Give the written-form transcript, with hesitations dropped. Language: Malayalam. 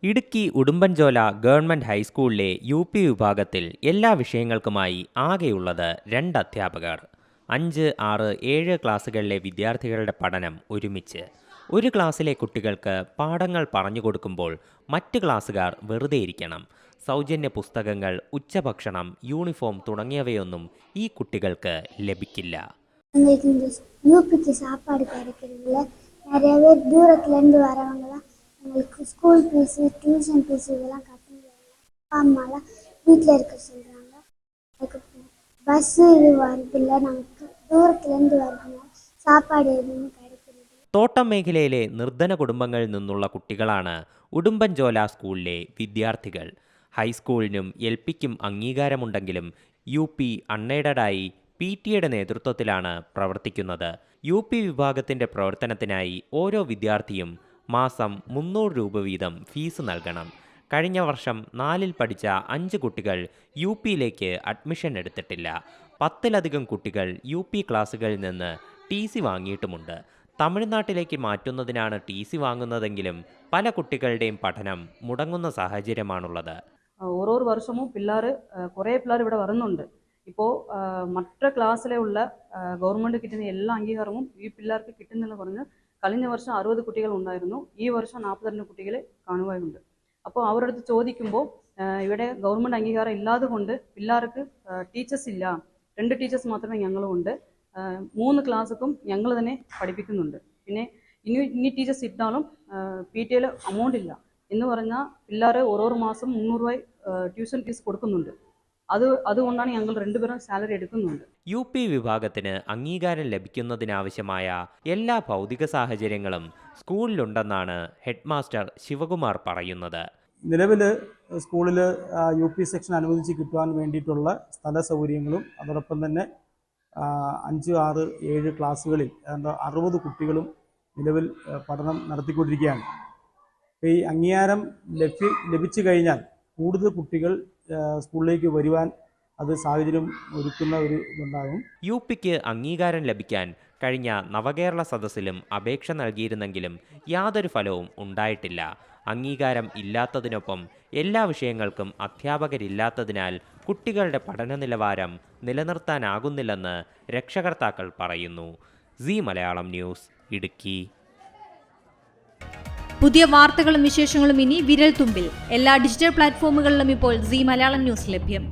ഇടുക്കി ഉടുമ്പൻചോല ഗവൺമെന്റ് ഹൈസ്കൂളിലെ UP വിഭാഗത്തിൽ എല്ലാ വിഷയങ്ങൾക്കുമായി ആകെയുള്ളത് 2 അധ്യാപകർ. 5, 6, 7 ക്ലാസ്സുകളിലെ വിദ്യാർത്ഥികളുടെ പഠനം ഒരുമിച്ച്. ഒരു ക്ലാസ്സിലെ കുട്ടികൾക്ക് പാഠങ്ങൾ പറഞ്ഞു കൊടുക്കുമ്പോൾ മറ്റ് ക്ലാസ്സുകാർ വെറുതെ ഇരിക്കണം. സൗജന്യ പുസ്തകങ്ങൾ, ഉച്ചഭക്ഷണം, യൂണിഫോം തുടങ്ങിയവയൊന്നും ഈ കുട്ടികൾക്ക് ലഭിക്കില്ല. எங்களுக்கு இந்த யூபிக்கு சாப்பாடு கிடைக்கிறதுல நிறைய பேர் தூரத்துலேருந்து வரவங்களாம் எங்களுக்கு ஸ்கூல் ஃபீஸு டியூஷன் ஃபீஸு இதெல்லாம் கட்ட முடியாது. அப்பா அம்மாலாம் வீட்டில் இருக்க சொல்கிறாங்க. அதுக்கு பஸ்ஸு இது வருதில்லை, நமக்கு தூரத்துலேருந்து வரதுனால சாப்பாடு எதுவும் கிடைக்கிறது. തോട്ടം മേഖലയിലെ നിർധന കുടുംബങ്ങളിൽ നിന്നുള്ള കുട്ടികളാണ് ഉടുമ്പൻചോല സ്കൂളിലെ വിദ്യാർത്ഥികൾ. ഹൈസ്കൂളിനും LPക്കും അംഗീകാരമുണ്ടെങ്കിലും UP അൺഎയ്ഡഡായി PTAയുടെ നേതൃത്വത്തിലാണ് പ്രവർത്തിക്കുന്നത്. UP വിഭാഗത്തിൻ്റെ പ്രവർത്തനത്തിനായി ഓരോ വിദ്യാർത്ഥിയും മാസം 300 രൂപ വീതം ഫീസ് നൽകണം. കഴിഞ്ഞ വർഷം 4ൽ പഠിച്ച 5 കുട്ടികൾ UPയിലേക്ക് അഡ്മിഷൻ എടുത്തിട്ടില്ല. 10ലധികം കുട്ടികൾ UP ക്ലാസ്സുകളിൽ നിന്ന് TC വാങ്ങിയിട്ടുമുണ്ട്. തമിഴ്നാട്ടിലേക്ക് മാറ്റുന്നതിനാണ് TC വാങ്ങുന്നതെങ്കിലും പല കുട്ടികളുടെയും പഠനം മുടങ്ങുന്ന സാഹചര്യമാണുള്ളത്. ഓരോ വർഷവും കുറേ പിള്ളേർ ഇവിടെ വരുന്നുണ്ട്. ഇപ്പോൾ മറ്റു ക്ലാസ്സിലെ ഉള്ള ഗവൺമെൻറ് കിട്ടുന്ന എല്ലാ അംഗീകാരവും ഈ പിള്ളേർക്ക് കിട്ടുന്നില്ല പറഞ്ഞ് കഴിഞ്ഞ വർഷം 60 കുട്ടികൾ ഉണ്ടായിരുന്നു. ഈ വർഷം 42 കുട്ടികളെ കാണുവാനുണ്ട്. അപ്പോൾ അവരുടെ അടുത്ത് ചോദിക്കുമ്പോൾ ഇവിടെ ഗവൺമെൻറ് അംഗീകാരം ഇല്ലാതെ കൊണ്ട് പിള്ളേർക്ക് ടീച്ചേഴ്സ് ഇല്ല, 2 ടീച്ചേഴ്സ് മാത്രമേ ഞങ്ങളുമുണ്ട്, 3 ക്ലാസ്സും ഞങ്ങൾ തന്നെ പഠിപ്പിക്കുന്നുണ്ട്. പിന്നെ ഇനി ടീച്ചേഴ്സ് ഇട്ടാലും PTAയിൽ അമൗണ്ട് ഇല്ല എന്ന് പറഞ്ഞാൽ പിള്ളേർ ഓരോ മാസം 300 രൂപ ട്യൂഷൻ ഫീസ് കൊടുക്കുന്നുണ്ട്. അതുകൊണ്ടാണ് ഞങ്ങൾ 2 പേരും സാലറി എടുക്കുന്നുണ്ട്. UP വിഭാഗത്തിന് അംഗീകാരം ലഭിക്കുന്നതിനാവശ്യമായ എല്ലാ ഭൗതിക സാഹചര്യങ്ങളും സ്കൂളിലുണ്ടെന്നാണ് ഹെഡ് മാസ്റ്റർ ശിവകുമാർ പറയുന്നത്. നിലവിൽ സ്കൂളിൽ UP സെക്ഷൻ അനുവദിച്ച് കിട്ടുവാൻ വേണ്ടിയിട്ടുള്ള സ്ഥല സൗകര്യങ്ങളും അതോടൊപ്പം തന്നെ 5, 6, 7 ക്ലാസ്സുകളിൽ 60 കുട്ടികളും നിലവിൽ പഠനം നടത്തിക്കൊണ്ടിരിക്കുകയാണ്. ഈ അംഗീകാരം ലഭിച്ചു കഴിഞ്ഞാൽ കൂടുതൽ കുട്ടികൾ സ്കൂളിലേക്ക് വരുവാൻ അത് സാഹചര്യം ഒരുക്കുന്ന ഒരു ഇതുണ്ടാകും. UPക്ക് അംഗീകാരം ലഭിക്കാൻ കഴിഞ്ഞ നവകേരള സദസ്സിലും അപേക്ഷ നൽകിയിരുന്നെങ്കിലും യാതൊരു ഫലവും ഉണ്ടായിട്ടില്ല. അംഗീകാരം ഇല്ലാത്തതിനൊപ്പം എല്ലാ വിഷയങ്ങൾക്കും അധ്യാപകരില്ലാത്തതിനാൽ കുട്ടികളുടെ പഠന നിലവാരം നിലനിർത്താനാകുന്നില്ലെന്ന് രക്ഷകർത്താക്കൾ പറയുന്നു. സീ മലയാളം ന്യൂസ്, ഇടുക്കി. പുതിയ വാർത്തകളും വിശേഷങ്ങളും ഇനി വിരൽ തുമ്പിൽ. എല്ലാ ഡിജിറ്റൽ പ്ലാറ്റ്ഫോമുകളിലും ഇപ്പോൾ സീ മലയാളം ന്യൂസ് ലഭ്യം.